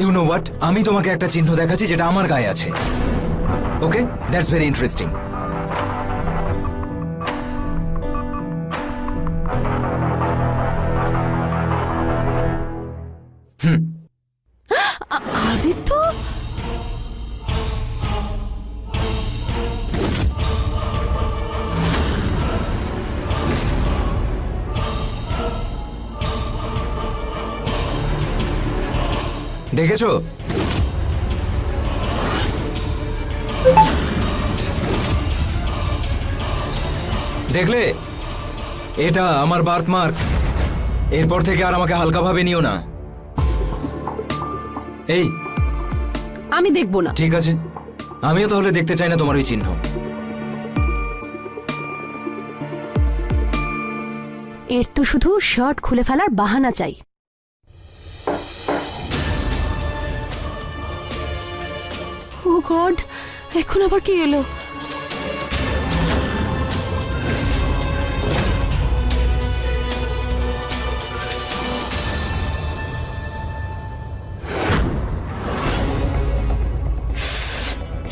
You know what, আমি তোমাকে একটা চিহ্ন দেখাচ্ছি যেটা আমার গায়ে আছে। ওকে, দ্যাটস ভেরি ইন্টারেস্টিং। আদিত্য, দেখেছো? দেখলে, এটা আমার বার্থমার্ক। এরপর থেকে আর আমাকে হালকাভাবে নিও না। এই, আমি দেখবো না। ঠিক আছে, আমিও তাহলে দেখতে চাই না তোমার ওই চিহ্ন। এর তো শুধু শার্ট খুলে ফেলার বাহানা চাই। ও গড, এখন আবার কি এলো?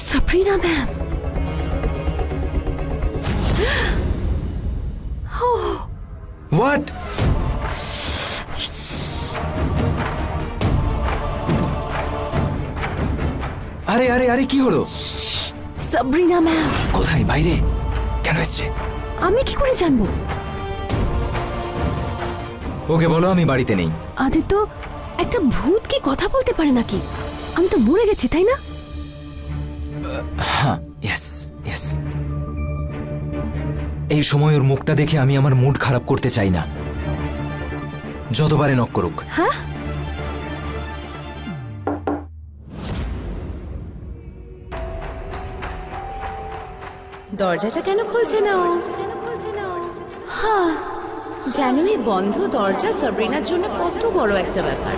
সাবরিনা ম্যাম। হোয়াট? আরে আরে আরে, কি হলো? সাবরিনা ম্যাম। কোথায়? বাইরে? কেন এসছে? আমি কি করে জানবো? ওকে বলো আমি বাড়িতে নেই। আদিত্য, একটা ভূত কি কথা বলতে পারে নাকি? আমি তো মরে গেছি, তাই না? হ্যাঁ, ইয়েস ইয়েস। এই সময় ওর মুখটা দেখে আমি আমার মুড খারাপ করতে চাই না। যতবারে নক করুক। হ্যাঁ, দরজাটা কেন খুলছে না ও? হ্যাঁ, জানো এই বন্ধ দরজা সাবরিনার জন্য কত বড় একটা ব্যাপার।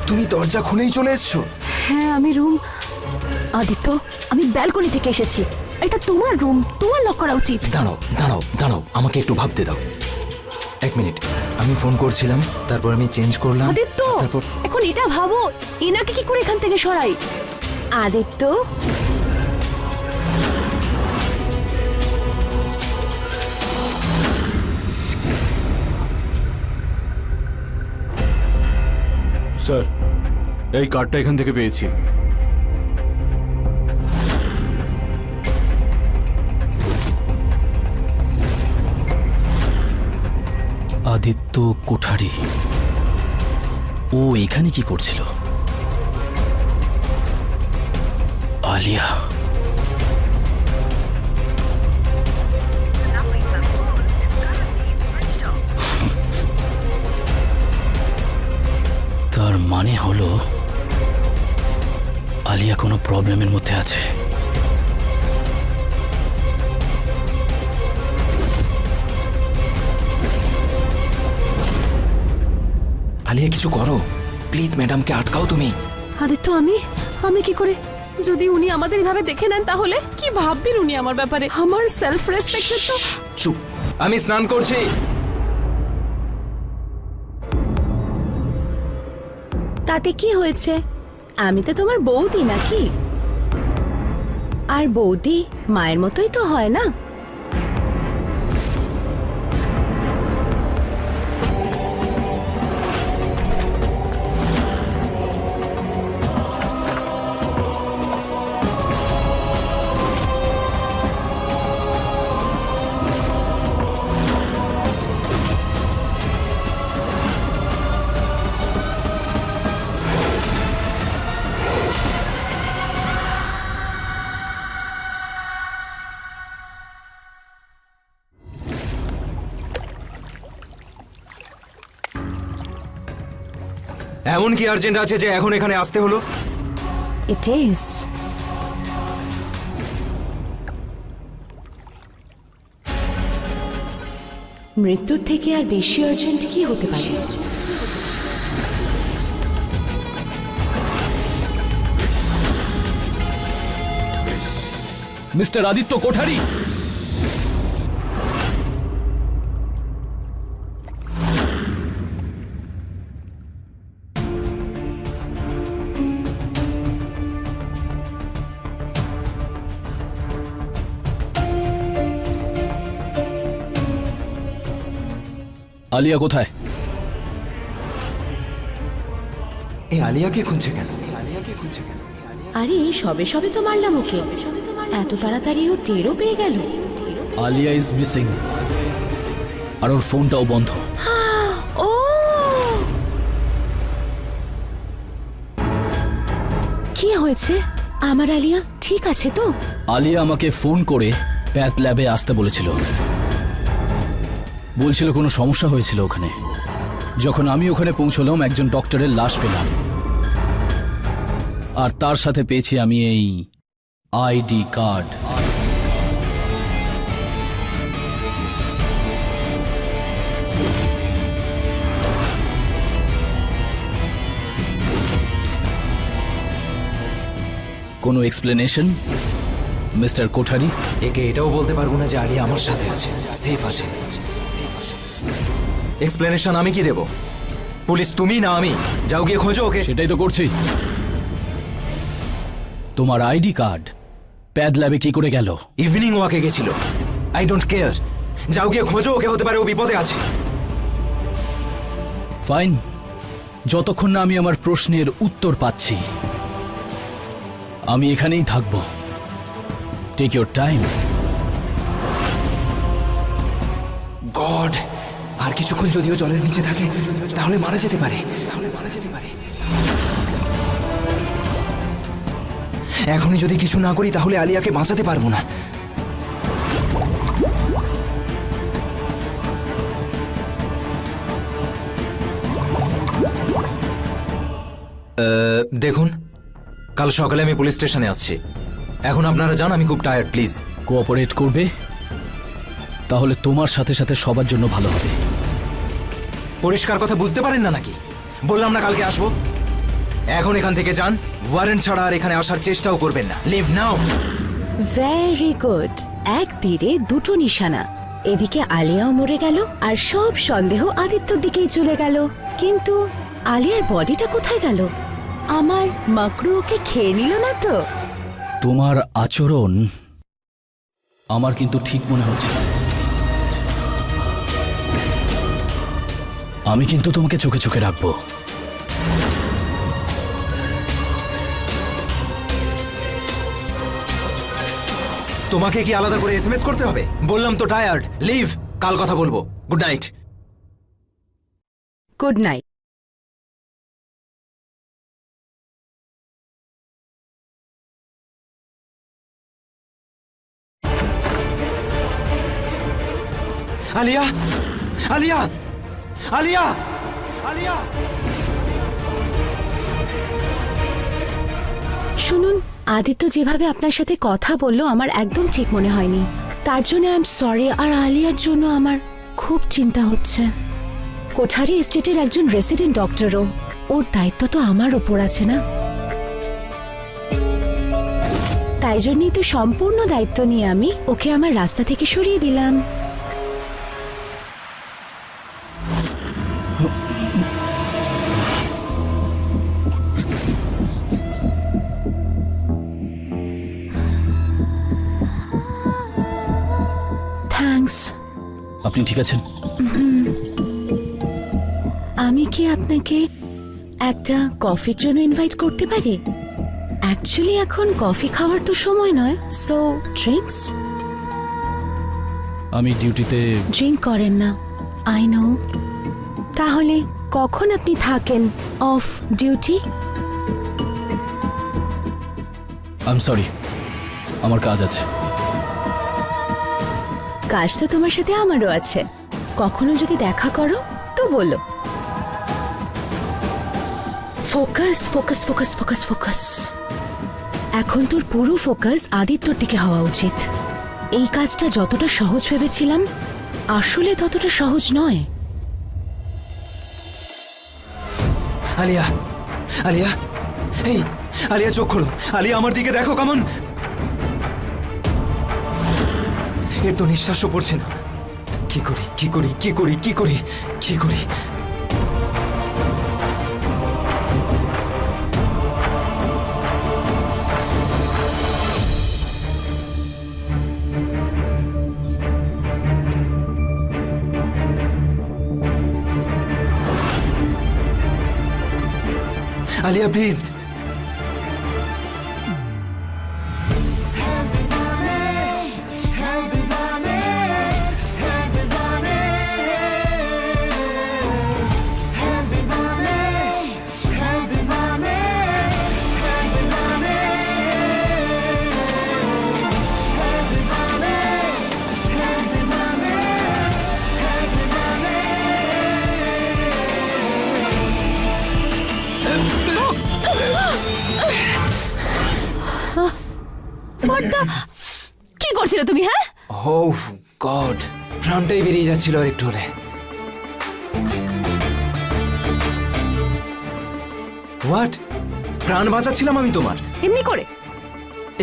তুমি দরজা খুলেই চলে এসছো? হ্যাঁ, আমি রুম। আদিত্য, আমি ব্যালকনি থেকে এসেছি। এটা তোমার রুম, তোমার লক করা উচিত। দাঁড়াও দাঁড়াও দাঁড়াও, আমাকে একটু ভাবতে দাও। এক মিনিট, আমি ফোন করছিলাম, তারপর আমি চেঞ্জ করলাম। আদিত্য, তারপর এখন এটা ভাবো, এনাকে কি করে এখান থেকে সরাই? আদিত্য, স্যার, এই কার্ডটা এখান থেকে পেয়েছি। আদিত্য কোঠারি, ও এখানে কি করছিল? আলিয়া, তার মানে হলো আলিয়া কোনো প্রবলেমের মধ্যে আছে। আলিয়া, কিছু করো প্লিজ, ম্যাডামকে আটকাও তুমি। আদিত্য, আমি কি করে? যদি উনি আমাদের এভাবে দেখে নেন তাহলে কি ভাববেন উনি আমার ব্যাপারে? আমার সেলফ রেসপেক্টের তো। চুপ, আমি স্নান করছি। তাতে কি হয়েছে? আমি তো তোমার বৌদি নাকি? আর বৌদি মায়ের মতোই তো হয় না? এমন কি আর্জেন্ট আছে যে এখন এখানে আসতে হলো? It is. মৃত্যুর থেকে আর বেশি আর্জেন্ট কি হতে পারে? মিস্টার আদিত্য কোঠারি, আলিয়া কোথায়? এই আলিয়াকে খুঁজছে কেন? আরে সবে সবে তো মারলাম ওকে, এত তাড়াতাড়ি ও টেরও পেয়ে গেল। আলিয়া ইজ মিসিং, আর ওর ফোনটাও বন্ধ। ও কি হয়েছে? আমার আলিয়া ঠিক আছে তো? আলিয়া আমাকে ফোন করে প্যাথ ল্যাবে আসতে বলেছিল, বলছিল কোনো সমস্যা হয়েছিল ওখানে। যখন আমি ওখানে পৌঁছলাম একজন ডক্টরের লাশ পেলাম, আর তার সাথে পেয়েছি আমি এই আইডি কার্ড। কোনো এক্সপ্লেনেশন মিস্টার কোঠারি? একে এটাও বলতে পারবো না যে আলিয়া আমার সাথে আছে, সেফ আছে। এক্সপ্লেনেশন আমি কি দেব? পুলিশ তুমি না আমি? যাও গিয়ে খোঁজো ওকে। সেটাই তো করছি। তোমার আইডি কার্ড প্যাথ ল্যাবে কি করে গেল? ইভিনিং ওয়াকে গেছিল। আই ডোন্ট কেয়ার, যাও গিয়ে খোঁজো ওকে, হতে পারে ও বিপদে আছে। ফাইন, যতক্ষণ না আমি আমার প্রশ্নের উত্তর পাচ্ছি আমি এখানেই থাকব। Take your time. গড, আর কিছুক্ষণ যদিও জলের নিচে থাকে তাহলে মারা যেতে পারে। এখনই যদি কিছু না করি তাহলে আলিয়াকে বাঁচাতে পারবো না। দেখুন, কাল সকালে আমি পুলিশ স্টেশনে আসছি। এখন আপনারা জান আমি খুব টায়ার্ড, প্লিজ কোঅপারেট করবে? তাহলে তোমার সাথে সাথে সবার জন্য ভালো হবে। পরিষ্কার কথা বুঝতে পারেন না নাকি? বললাম না কালকে আসবো। এখন এখান থেকে যান, ওয়ারেন্ট ছাড়া আর এখানে আসার চেষ্টাও করবেন না। লিভ নাও। ভেরি গুড, এক তীরে দুটো নিশানা। এদিকে আলিয়াও মরে গেল আর সব সন্দেহ আদিত্যর দিকেই চলে গেল। কিন্তু আলিয়ার বডিটা কোথায় গেল? আমার মাকড়ু ওকে খেয়ে নিল না তো? তোমার আচরণ আমার কিন্তু ঠিক মনে হচ্ছে না। আমি কিন্তু তোমাকে চোখে চোখে রাখবো। তোমাকে কি আলাদা করে এসএমএস করতে হবে? বললাম তো টায়ার্ড, লিভ, কাল কথা বলবো। Good night. Good night. Alia, Alia, Alia, Alia. শুনুন, আদিত্য যেভাবে আপনার সাথে কথা বললো আমার একদম ঠিক মনে হয়নি। তার জন্য আই এম সরি। আর আলিয়ার জন্য আমার খুব চিন্তা হচ্ছে। কোঠারি এস্টেটের একজন রেসিডেন্ট ডক্টরও, ওর দায়িত্ব তো আমার ওপর আছে না? তাই জন্যই তো সম্পূর্ণ দায়িত্ব নিয়ে আমি ওকে আমার রাস্তা থেকে সরিয়ে দিলাম। থ্যাঙ্কস। আপনি ঠিক আছেন? আমি কি আপনাকে একটা কফির জন্য ইনভাইট করতে পারি? অ্যাকচুয়ালি এখন কফি খাওয়ার তো সময় নয়, সো ড্রিঙ্কস। আমি ডিউটিতে। ড্রিঙ্ক করেন না, আই নো। তাহলে কখন আপনি থাকেন of duty? I am sorry, আমার কাজ আছে। কাজ তো তোমার সাথে আমারও আছে। কখনো যদি দেখা করো তো বলো। Focus focus focus focus focus. এখন তোর পুরো ফোকাস আদিত্যর দিকে হওয়া উচিত। এই কাজটা যতটা সহজ ভেবেছিলাম আসলে ততটা সহজ নয়। আলিয়া, আলিয়া, এই আলিয়া চোখ খোলো। আলিয়া আমার দিকে দেখো কেমন। এর তো নিঃশ্বাসও পড়ছে না। কি করি কি করি কি করি কি করি কি করি? আলিয়া প্লিজ। কি করছিলে তুমি? হ্যাঁ, ও গড, প্রাণটাই বেরিয়ে যাচ্ছিল আর একটু হলে। হোয়াট? প্রাণ বাঁচাচ্ছিলাম আমি তোমার? এমনি করে?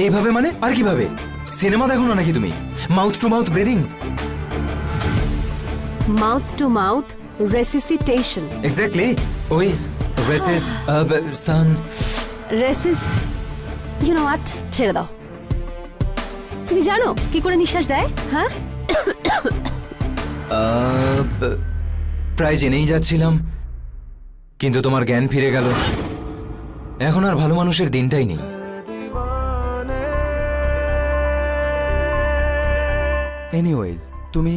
এইভাবে মানে? আর কিভাবে? সিনেমা দেখো না নাকি তুমি? Mouth to mouth breathing. Mouth to mouth resuscitation. Exactly, ওই রেসিস সান রেসিস, ইউ নো হোয়াট, ছেড়ে দাও। তুমি জানো কি করে নিঃশ্বাস দেয়? হ্যাঁ, প্রায় জেনেই যাচ্ছিলাম, কিন্তু তোমার জ্ঞান ফিরে গেল। এখন আর ভালো মানুষের দিনটাই নেই। এনিওয়েজ, তুমি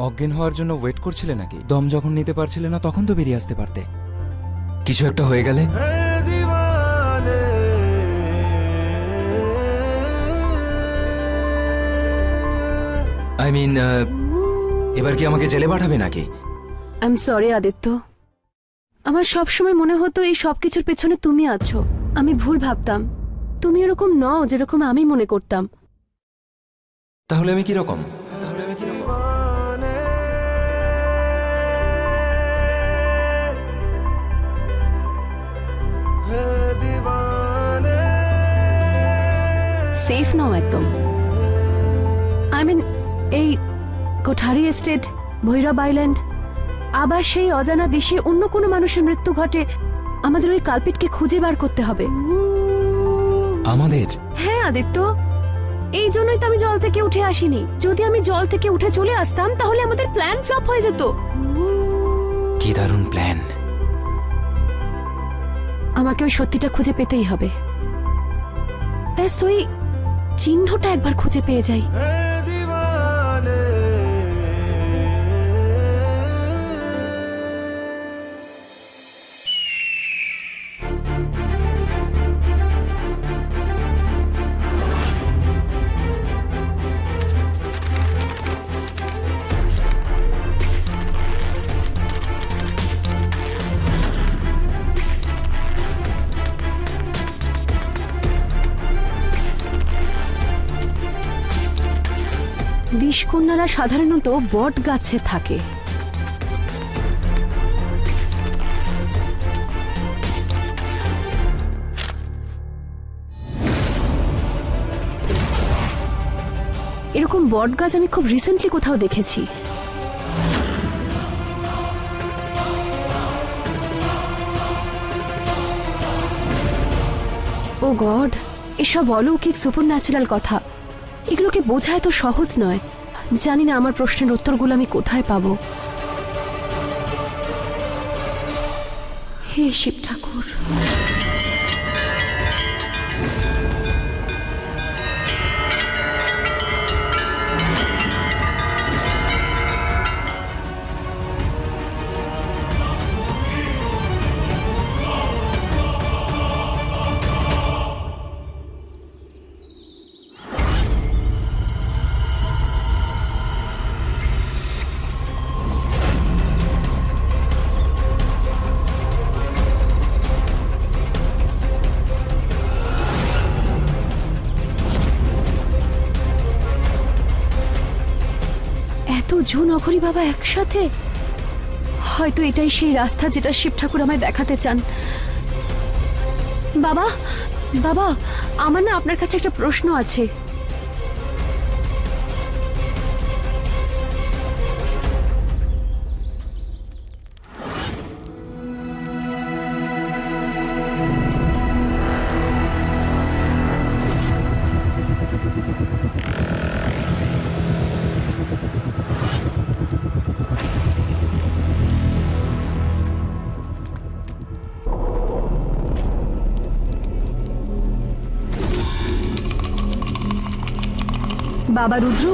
অজ্ঞান হওয়ার জন্য ওয়েট করছিলে নাকি? দম যখন নিতে পারছিলে না তখন তো বেরিয়ে আসতে পারতে। কিছু একটা হয়ে গেলে? আই মিন, এবার কি আমাকে জেলে পাঠাবে নাকি? আই এম সরি আদিত্য, আমার সব সময় মনে হতো এই সব কিছুর পেছনে তুমি আছো। আমি ভুল ভাবতাম। তুমি এরকম নও যেরকম আমি মনে করতাম। তাহলে আমি কিরকম? সেফ নও একদম। আই মিন, এই কোঠারি এস্টেট, ভৈরব আইল্যান্ড, আবার সেই অজানা বিষে অন্য কোনো মানুষের মৃত্যু ঘটে। আমাদের ওই কালপিটকে খুঁজে বার করতে হবে। আমাদের? হ্যাঁ আদিত্য, এই জন্যই তো আমি জল থেকে উঠে আসিনি। যদি আমি জল থেকে উঠে চলে আসতাম তাহলে আমাদের প্ল্যান ফ্লপ হয়ে যেত। কি দারুণ প্ল্যান! আমাকে ওই সত্যিটা খুঁজে পেতেই হবে। ব্যাস ওই চিহ্নটা একবার খুঁজে পেয়ে যাই। বিষকন্যারা সাধারণত বট গাছে থাকে। এরকম বট গাছ আমি খুব রিসেন্টলি কোথাও দেখেছি। ও গড, এসব অলৌকিক সুপারন্যাচুরাল কথা, এগুলোকে বোঝায় তো সহজ নয়। জানি না আমার প্রশ্নের উত্তরগুলো আমি কোথায় পাবো। হে শিব ঠাকুর। তো জুন অঘরী বাবা একসাথে, হয়তো এটাই সেই রাস্তা যেটা শিব ঠাকুর আমায় দেখাতে চান। বাবা, বাবা, আমার না আপনার কাছে একটা প্রশ্ন আছে। বাবা রুদ্র,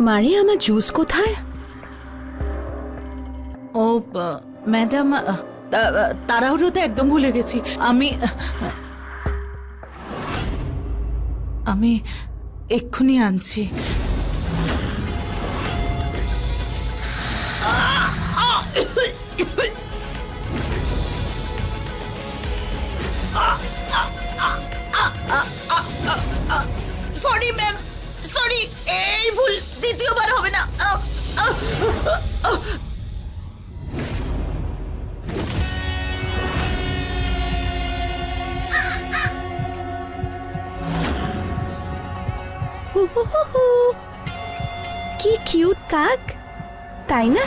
মারি, আমার জুস কোথায়? ও ম্যাডাম, তাড়াহুড়োতে একদম ভুলে গেছি। আমি এক্ষুনি আনছি। সরি ম্যাম, সরি, এই ভুল দ্বিতীয়বার হবে না। কি কিউট কাক, তাই না?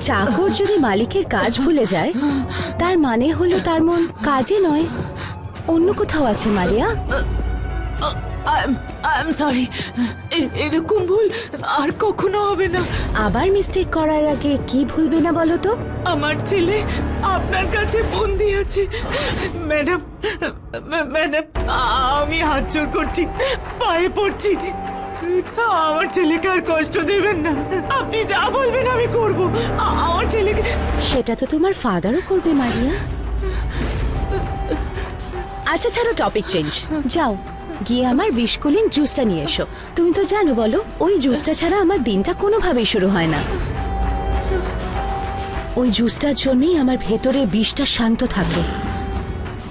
চাকর যদি মালিকের কাজ ভুলে যায়, তার মানে হলো তার মন কাজে নয়, অন্য কোথাও আছে। মারিয়া, আই এম সরি, এরকম ভুল আর কখনো হবে না। আবার মিস্টেক করার আগে কি ভুলবে না বলো তো? আমার ছেলে আপনার কাছে বন্দি আছে। ম্যাডাম, ম্যাডাম, আমি হাত জোড় করছি, পায়ে পড়ছি, আমার ছেলেকে আর কষ্ট দেবেন না। আপনি যা বলবেন আমি করব। আমার ছেলেকে। সেটা তো তোমার ফাদারও করবে মারিয়া। আচ্ছা ছাড়ো, টপিক চেঞ্জ। যাও গিয়ে আমার বিশকুলিং জুসটা নিয়ে এসো। তুমি তো জানো বলো, ওই জুসটা ছাড়া আমার দিনটা কোনোভাবেই শুরু হয় না। ওই জুসটার জন্যই আমার ভেতরে বিষটা শান্ত থাকে,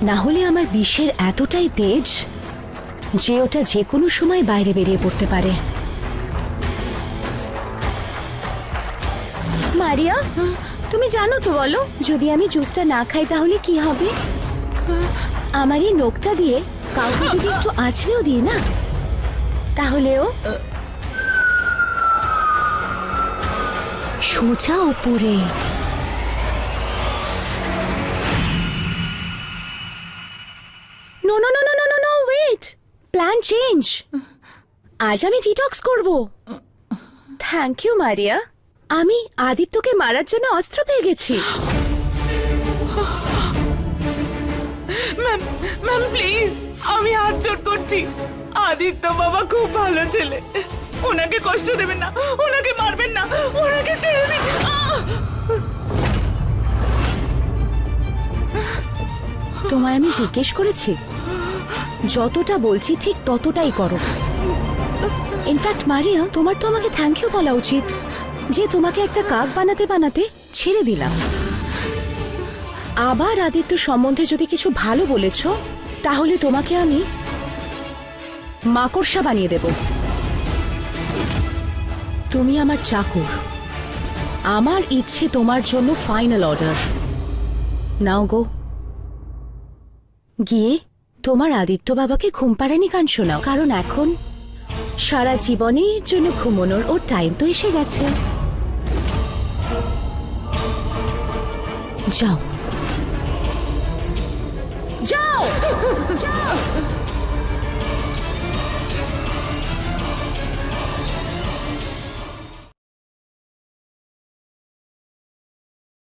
না হলে আমার বিষের এতটাই তেজ যে ওটা যে কোনো সময় বাইরে বেরিয়ে পড়তে পারে। মারিয়া, তুমি জানো তো বলো, যদি আমি জুসটা না খাই তাহলে কি হবে? আমার এই নখটা দিয়ে কাউকে যদি একটু আছড়েও দিই না, তাহলেও সোজা উপরে। No no no no no no no, wait, plan change. আজ আমি ডিটক্স করব। থ্যাংক ইউ মারিয়া, আমি আদিত্যকে মারার জন্য অস্ত্র পেয়ে গেছি। ম্যাম, ম্যাম প্লিজ, আমি হাত জোড় করছি। আদিত্য বাবা খুব ভালো ছেলে, ওনাকে কষ্ট দেবেন না, ওনাকে মারবেন না, ওনাকে ছেড়ে দিন। তোমায় আমি জিজ্ঞেস করেছি, যতটা বলছি ঠিক ততটাই করো। ইনফ্যাক্ট মারিয়া, তোমার তো আমাকে থ্যাংক ইউ বলা উচিত যে তোমাকে একটা কাক বানাতে বানাতে ছেড়ে দিলাম। আবার আদিত্য সম্বন্ধে যদি কিছু ভালো বলেছ, তাহলে তোমাকে আমি মাকড়সা বানিয়ে দেব। তুমি আমার চাকর, আমার ইচ্ছে তোমার জন্য ফাইনাল অর্ডার। নাও গো, গিয়ে তোমার আদিত্য বাবাকে ঘুম পাড়ানি গান শোনাও, কারণ এখন সারা জীবনের জন্য ঘুমানোর ওর টাইম তো এসে গেছে। যাও যাও যাও।